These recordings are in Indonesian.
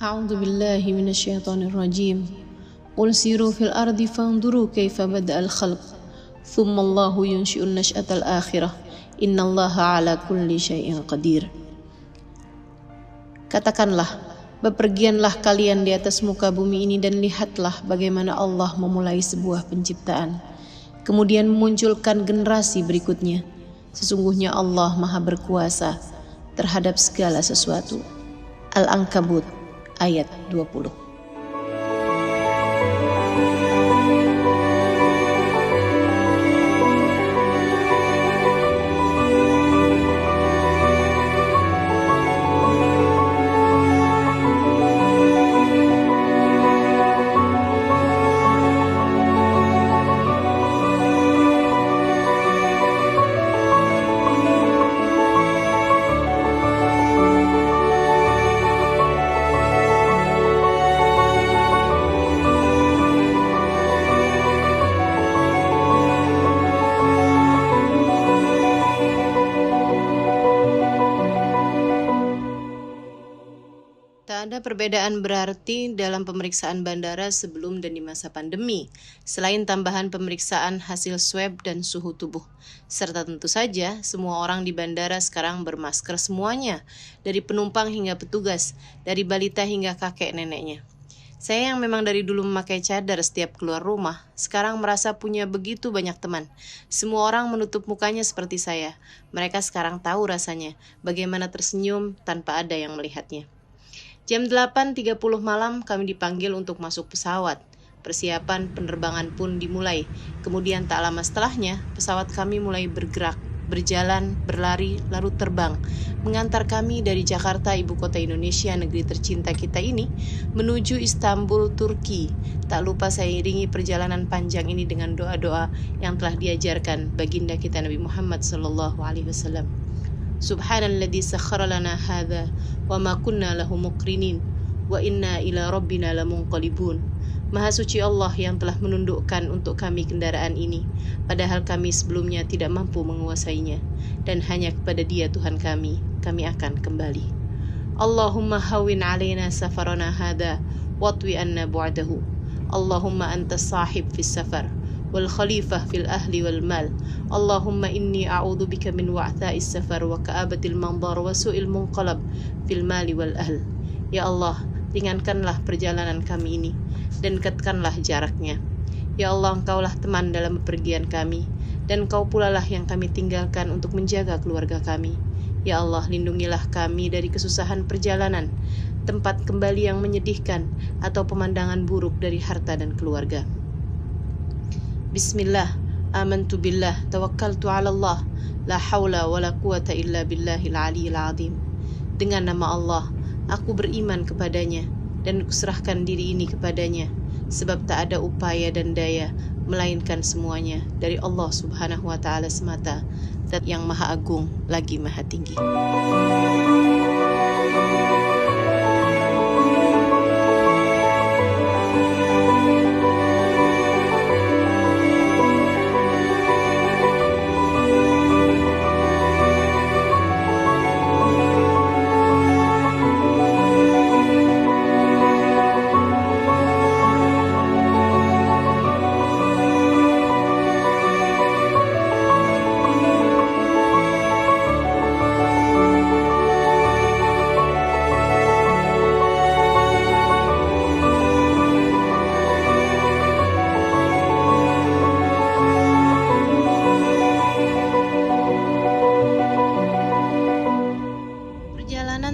أعوذ بالله من الشيطان الرجيم قل سيروا في الأرض فانظروا كيف بدأ الخلق ثم الله ينشئ النشأة الآخرة إن الله على كل شيء قدير. Katakanlah, bepergianlah kalian di atas muka bumi ini dan lihatlah bagaimana Allah memulai sebuah penciptaan, kemudian memunculkan generasi berikutnya. Sesungguhnya Allah Maha Berkuasa terhadap segala sesuatu. Al-Ankabut ayat 20. Tak ada perbedaan berarti dalam pemeriksaan bandara sebelum dan di masa pandemi, selain tambahan pemeriksaan hasil swab dan suhu tubuh. Serta tentu saja, semua orang di bandara sekarang bermasker semuanya, dari penumpang hingga petugas, dari balita hingga kakek neneknya. Saya yang memang dari dulu memakai cadar setiap keluar rumah, sekarang merasa punya begitu banyak teman. Semua orang menutup mukanya seperti saya. Mereka sekarang tahu rasanya, bagaimana tersenyum tanpa ada yang melihatnya. Jam 8.30 malam kami dipanggil untuk masuk pesawat. Persiapan penerbangan pun dimulai. Kemudian tak lama setelahnya, pesawat kami mulai bergerak, berjalan, berlari, lalu terbang. Mengantar kami dari Jakarta, ibu kota Indonesia, negeri tercinta kita ini, menuju Istanbul, Turki. Tak lupa saya iringi perjalanan panjang ini dengan doa-doa yang telah diajarkan baginda kita Nabi Muhammad SAW. Subhanalladzi sakhkhara lana hadza wa ma kunna lahu muqrinin wa inna ila rabbina lamunqalibun. Maha suci Allah yang telah menundukkan untuk kami kendaraan ini, padahal kami sebelumnya tidak mampu menguasainya, dan hanya kepada Dia Tuhan kami akan kembali. Allahumma hawwin alaina safarana hadza watwi anna bu'dahu. Allahumma antas sahib fis safar wal khalifah fil ahli wal mal. Allahumma inni a'udzu bika min wa'tha'is safar wa ka'abatil mandar wa su'il munqalab fil mali wal ahl. Ya Allah, ringankanlah perjalanan kami ini dan dekatkanlah jaraknya. Ya Allah, Engkaulah teman dalam bepergian kami, dan Engkau pulalah yang kami tinggalkan untuk menjaga keluarga kami. Ya Allah, lindungilah kami dari kesusahan perjalanan, tempat kembali yang menyedihkan, atau pemandangan buruk dari harta dan keluarga. Bismillah, amantu billah, tawakkaltu ala Allah, la hawla wa la quwata illa billahil aliyyil azim. Dengan nama Allah, aku beriman kepadanya, dan kuserahkan diri ini kepadanya, sebab tak ada upaya dan daya, melainkan semuanya dari Allah subhanahu wa ta'ala semata, Zat yang maha agung lagi maha tinggi.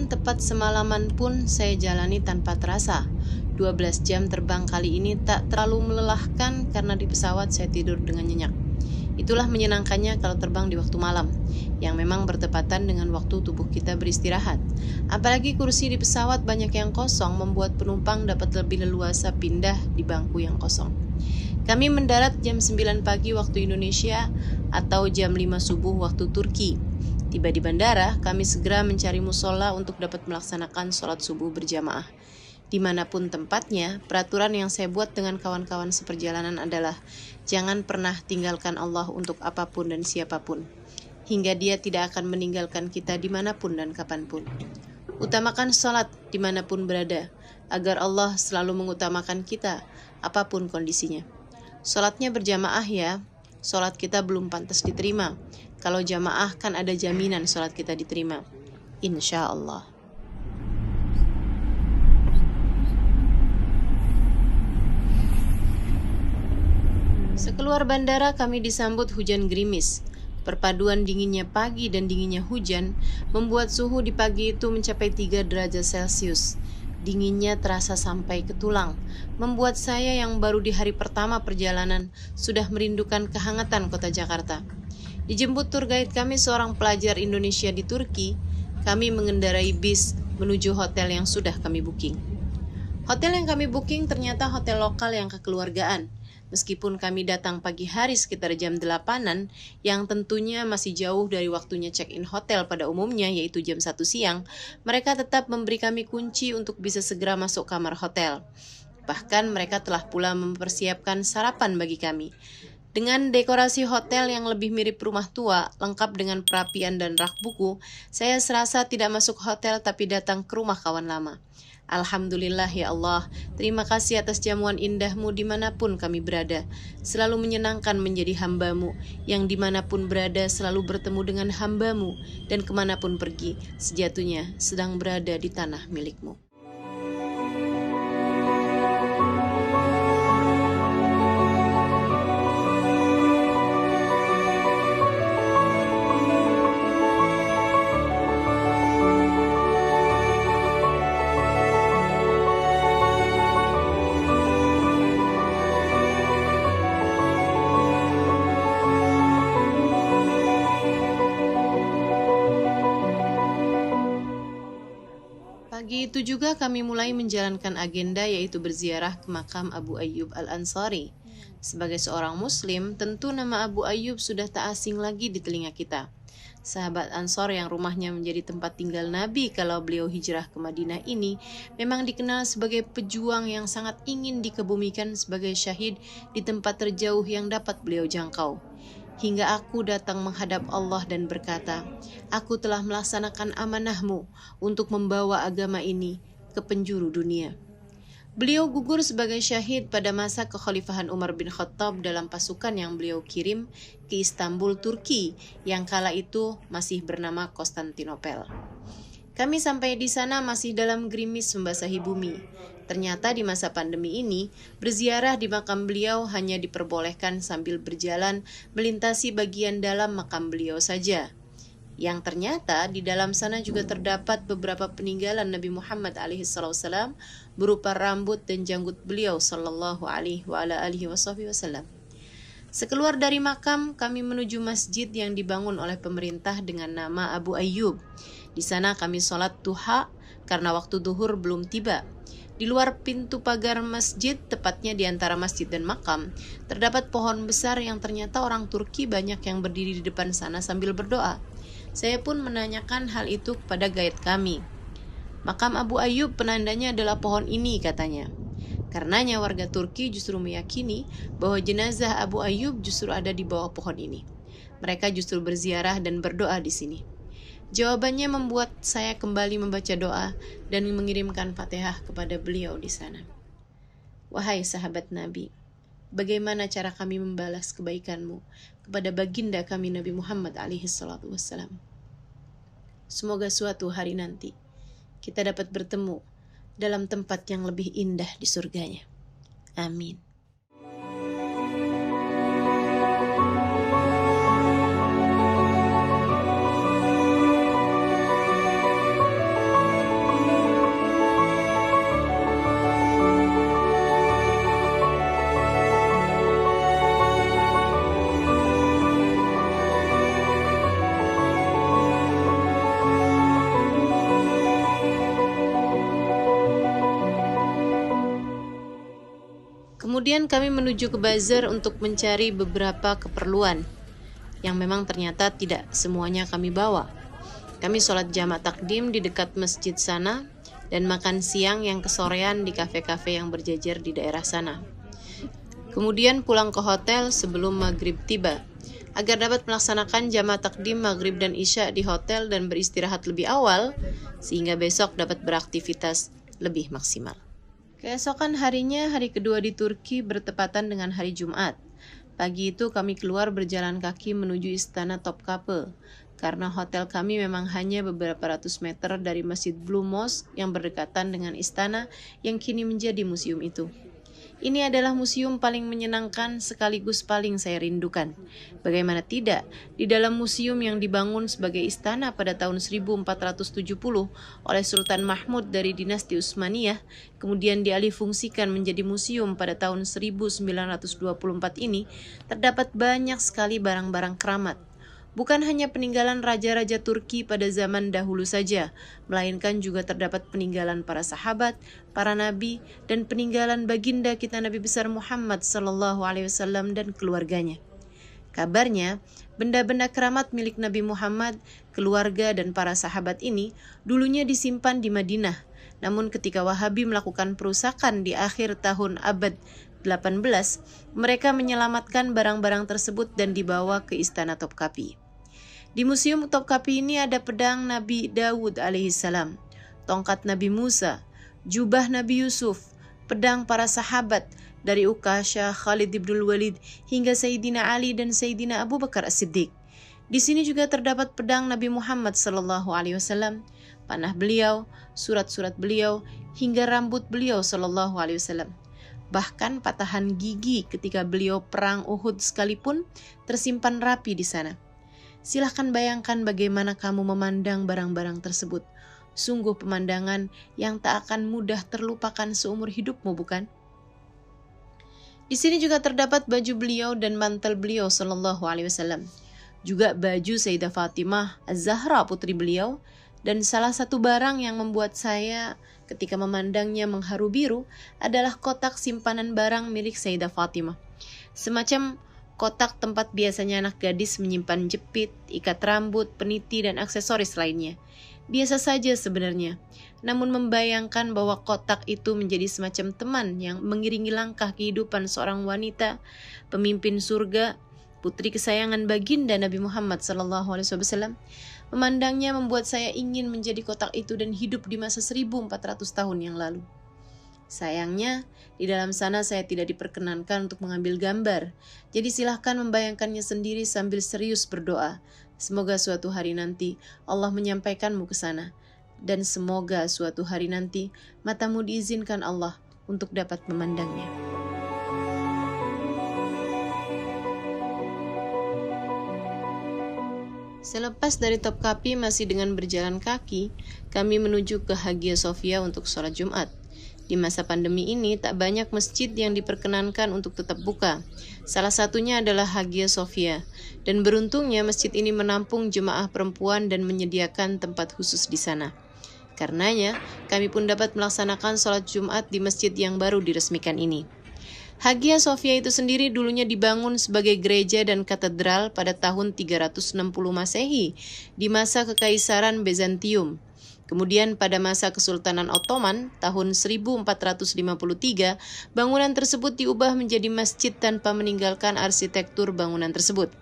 Tepat semalaman pun saya jalani tanpa terasa. 12 jam terbang kali ini tak terlalu melelahkan karena di pesawat saya tidur dengan nyenyak. Itulah menyenangkannya kalau terbang di waktu malam, yang memang bertepatan dengan waktu tubuh kita beristirahat. Apalagi kursi di pesawat banyak yang kosong, membuat penumpang dapat lebih leluasa pindah di bangku yang kosong. Kami mendarat jam 9 pagi waktu Indonesia atau jam 5 subuh waktu Turki. Tiba di bandara, kami segera mencari musola untuk dapat melaksanakan sholat subuh berjamaah. Dimanapun tempatnya, peraturan yang saya buat dengan kawan-kawan seperjalanan adalah jangan pernah tinggalkan Allah untuk apapun dan siapapun, hingga Dia tidak akan meninggalkan kita dimanapun dan kapanpun. Utamakan sholat dimanapun berada, agar Allah selalu mengutamakan kita, apapun kondisinya. Sholatnya berjamaah ya, sholat kita belum pantas diterima. Kalau jamaah kan ada jaminan sholat kita diterima. Insya Allah. Sekeluar bandara kami disambut hujan gerimis. Perpaduan dinginnya pagi dan dinginnya hujan membuat suhu di pagi itu mencapai 3 derajat Celcius. Dinginnya terasa sampai ke tulang, membuat saya yang baru di hari pertama perjalanan sudah merindukan kehangatan kota Jakarta. Dijemput tour guide kami seorang pelajar Indonesia di Turki, kami mengendarai bis menuju hotel yang sudah kami booking. Hotel yang kami booking ternyata hotel lokal yang kekeluargaan. Meskipun kami datang pagi hari sekitar jam 8-an, yang tentunya masih jauh dari waktunya check-in hotel pada umumnya yaitu jam 1 siang, mereka tetap memberi kami kunci untuk bisa segera masuk kamar hotel. Bahkan mereka telah pula mempersiapkan sarapan bagi kami. Dengan dekorasi hotel yang lebih mirip rumah tua, lengkap dengan perapian dan rak buku, saya serasa tidak masuk hotel tapi datang ke rumah kawan lama. Alhamdulillah ya Allah, terima kasih atas jamuan indahmu dimanapun kami berada. Selalu menyenangkan menjadi hambamu, yang dimanapun berada selalu bertemu dengan hambamu, dan kemanapun pergi, sejatuhnya sedang berada di tanah milikmu. Pagi itu juga kami mulai menjalankan agenda yaitu berziarah ke makam Abu Ayyub Al-Ansari. Sebagai seorang muslim, tentu nama Abu Ayyub sudah tak asing lagi di telinga kita. Sahabat Ansor yang rumahnya menjadi tempat tinggal Nabi kalau beliau hijrah ke Madinah ini memang dikenal sebagai pejuang yang sangat ingin dikebumikan sebagai syahid di tempat terjauh yang dapat beliau jangkau. Hingga aku datang menghadap Allah dan berkata, aku telah melaksanakan amanahmu untuk membawa agama ini ke penjuru dunia. Beliau gugur sebagai syahid pada masa kekhalifahan Umar bin Khattab dalam pasukan yang beliau kirim ke Istanbul, Turki, yang kala itu masih bernama Konstantinopel. Kami sampai di sana masih dalam gerimis membasahi bumi. Ternyata di masa pandemi ini, berziarah di makam beliau hanya diperbolehkan sambil berjalan melintasi bagian dalam makam beliau saja. Yang ternyata di dalam sana juga terdapat beberapa peninggalan Nabi Muhammad alaihissalam berupa rambut dan janggut beliau sallallahu alaihi wasallam. Sekeluar dari makam, kami menuju masjid yang dibangun oleh pemerintah dengan nama Abu Ayyub. Di sana kami sholat duha karena waktu duhur belum tiba. Di luar pintu pagar masjid, tepatnya di antara masjid dan makam, terdapat pohon besar yang ternyata orang Turki banyak yang berdiri di depan sana sambil berdoa. Saya pun menanyakan hal itu kepada guide kami. Makam Abu Ayyub penandanya adalah pohon ini, katanya. Karenanya warga Turki justru meyakini bahwa jenazah Abu Ayyub justru ada di bawah pohon ini. Mereka justru berziarah dan berdoa di sini. Jawabannya membuat saya kembali membaca doa dan mengirimkan Fatihah kepada beliau di sana. Wahai sahabat Nabi, bagaimana cara kami membalas kebaikanmu kepada baginda kami Nabi Muhammad alaihissalam? Semoga suatu hari nanti kita dapat bertemu dalam tempat yang lebih indah di surganya. Amin. Kemudian kami menuju ke bazar untuk mencari beberapa keperluan yang memang ternyata tidak semuanya kami bawa. Kami sholat jamak takdim di dekat masjid sana dan makan siang yang kesorean di kafe-kafe yang berjejer di daerah sana. Kemudian pulang ke hotel sebelum maghrib tiba. agar dapat melaksanakan jamaah takdim maghrib dan isya di hotel dan beristirahat lebih awal, sehingga besok dapat beraktivitas lebih maksimal. Keesokan harinya, hari kedua di Turki bertepatan dengan hari Jumat. Pagi itu kami keluar berjalan kaki menuju Istana Topkapi, karena hotel kami memang hanya beberapa ratus meter dari Masjid Blue Mosque yang berdekatan dengan istana yang kini menjadi museum itu. Ini adalah museum paling menyenangkan sekaligus paling saya rindukan. Bagaimana tidak, di dalam museum yang dibangun sebagai istana pada tahun 1470 oleh Sultan Mahmud dari dinasti Utsmaniyah, kemudian dialihfungsikan menjadi museum pada tahun 1924 ini, terdapat banyak sekali barang-barang keramat. Bukan hanya peninggalan raja-raja Turki pada zaman dahulu saja, melainkan juga terdapat peninggalan para sahabat, para nabi, dan peninggalan baginda kita Nabi besar Muhammad SAW dan keluarganya. Kabarnya, benda-benda keramat milik Nabi Muhammad, keluarga, dan para sahabat ini dulunya disimpan di Madinah. Namun ketika Wahabi melakukan perusakan di akhir tahun abad 18, mereka menyelamatkan barang-barang tersebut dan dibawa ke Istana Topkapi. Di Museum Topkapi ini ada pedang Nabi Daud alaihissalam, tongkat Nabi Musa, jubah Nabi Yusuf, pedang para sahabat dari Ukasha, Khalid ibn Walid hingga Sayyidina Ali dan Sayyidina Abu Bakar As-Siddiq. Di sini juga terdapat pedang Nabi Muhammad SAW, panah beliau, surat-surat beliau, hingga rambut beliau SAW. Bahkan patahan gigi ketika beliau perang Uhud sekalipun tersimpan rapi di sana. Silahkan bayangkan bagaimana kamu memandang barang-barang tersebut. Sungguh pemandangan yang tak akan mudah terlupakan seumur hidupmu, bukan? Di sini juga terdapat baju beliau dan mantel beliau SAW. Juga baju Sayyidah Fatimah Az-Zahra putri beliau. Dan salah satu barang yang membuat saya ketika memandangnya mengharu biru adalah kotak simpanan barang milik Sayyidah Fatimah. Semacam kotak tempat biasanya anak gadis menyimpan jepit, ikat rambut, peniti, dan aksesoris lainnya. Biasa saja sebenarnya, namun membayangkan bahwa kotak itu menjadi semacam teman yang mengiringi langkah kehidupan seorang wanita, pemimpin surga, putri kesayangan baginda Nabi Muhammad SAW, memandangnya membuat saya ingin menjadi kotak itu dan hidup di masa 1400 tahun yang lalu. Sayangnya, di dalam sana saya tidak diperkenankan untuk mengambil gambar. Jadi silahkan membayangkannya sendiri sambil serius berdoa. Semoga suatu hari nanti Allah menyampaikanmu ke sana. Dan semoga suatu hari nanti matamu diizinkan Allah untuk dapat memandangnya. Selepas dari Topkapi masih dengan berjalan kaki, kami menuju ke Hagia Sophia untuk sholat Jumat. Di masa pandemi ini, tak banyak masjid yang diperkenankan untuk tetap buka. Salah satunya adalah Hagia Sophia. Dan beruntungnya masjid ini menampung jemaah perempuan dan menyediakan tempat khusus di sana. Karenanya, kami pun dapat melaksanakan sholat Jumat di masjid yang baru diresmikan ini. Hagia Sophia itu sendiri dulunya dibangun sebagai gereja dan katedral pada tahun 360 Masehi di masa Kekaisaran Bizantium. Kemudian pada masa Kesultanan Ottoman tahun 1453, bangunan tersebut diubah menjadi masjid tanpa meninggalkan arsitektur bangunan tersebut.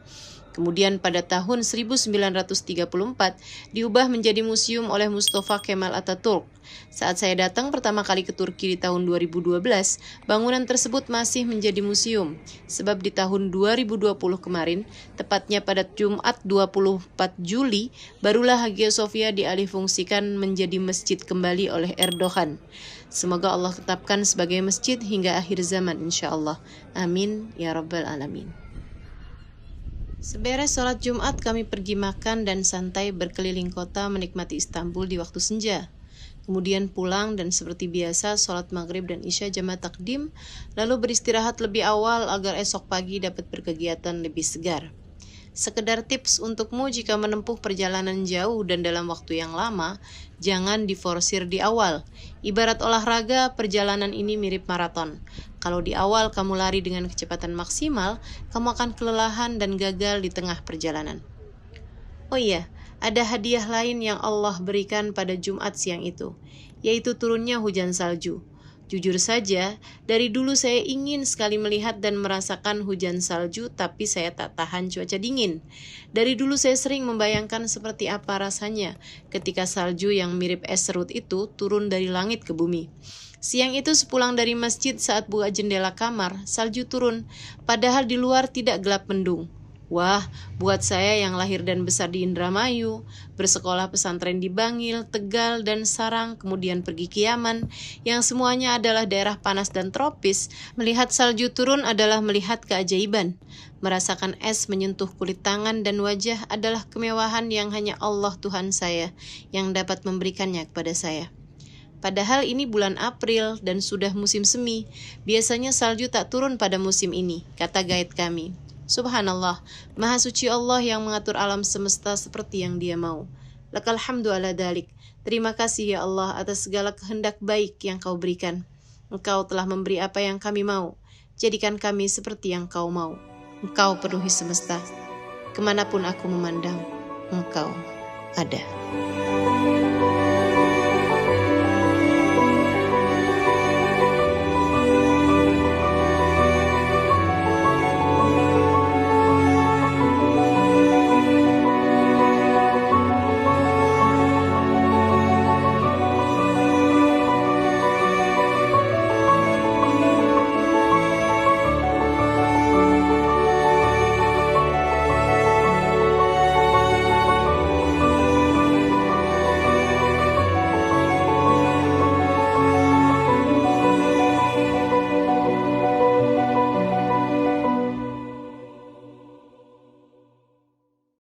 Kemudian pada tahun 1934 diubah menjadi museum oleh Mustafa Kemal Atatürk. Saat saya datang pertama kali ke Turki di tahun 2012, bangunan tersebut masih menjadi museum. Sebab di tahun 2020 kemarin, tepatnya pada Jumat 24 Juli, barulah Hagia Sophia dialihfungsikan menjadi masjid kembali oleh Erdogan. Semoga Allah tetapkan sebagai masjid hingga akhir zaman insyaAllah. Amin ya Rabbal Alamin. Seberes sholat Jumat, kami pergi makan dan santai berkeliling kota menikmati Istanbul di waktu senja. Kemudian pulang dan seperti biasa sholat maghrib dan isya jamaah takdim, lalu beristirahat lebih awal agar esok pagi dapat berkegiatan lebih segar. Sekedar tips untukmu jika menempuh perjalanan jauh dan dalam waktu yang lama, jangan diforsir di awal. Ibarat olahraga, perjalanan ini mirip maraton. Kalau di awal kamu lari dengan kecepatan maksimal, kamu akan kelelahan dan gagal di tengah perjalanan. Oh iya, ada hadiah lain yang Allah berikan pada Jumat siang itu, yaitu turunnya hujan salju. Jujur saja, dari dulu saya ingin sekali melihat dan merasakan hujan salju, tapi saya tak tahan cuaca dingin. Dari dulu saya sering membayangkan seperti apa rasanya ketika salju yang mirip es serut itu turun dari langit ke bumi. Siang itu sepulang dari masjid saat buka jendela kamar, salju turun, padahal di luar tidak gelap mendung. Wah, buat saya yang lahir dan besar di Indramayu, bersekolah pesantren di Bangil, Tegal, dan Sarang, kemudian pergi ke Yaman, yang semuanya adalah daerah panas dan tropis, melihat salju turun adalah melihat keajaiban. Merasakan es menyentuh kulit tangan dan wajah adalah kemewahan yang hanya Allah Tuhan saya yang dapat memberikannya kepada saya. Padahal ini bulan April dan sudah musim semi. Biasanya salju tak turun pada musim ini, kata guide kami. Subhanallah, Maha Suci Allah yang mengatur alam semesta seperti yang Dia mau. Lakal hamdu ala dalik. Terima kasih ya Allah atas segala kehendak baik yang Kau berikan. Engkau telah memberi apa yang kami mau. Jadikan kami seperti yang Kau mau. Engkau penuhi semesta. Kemanapun aku memandang, Engkau ada.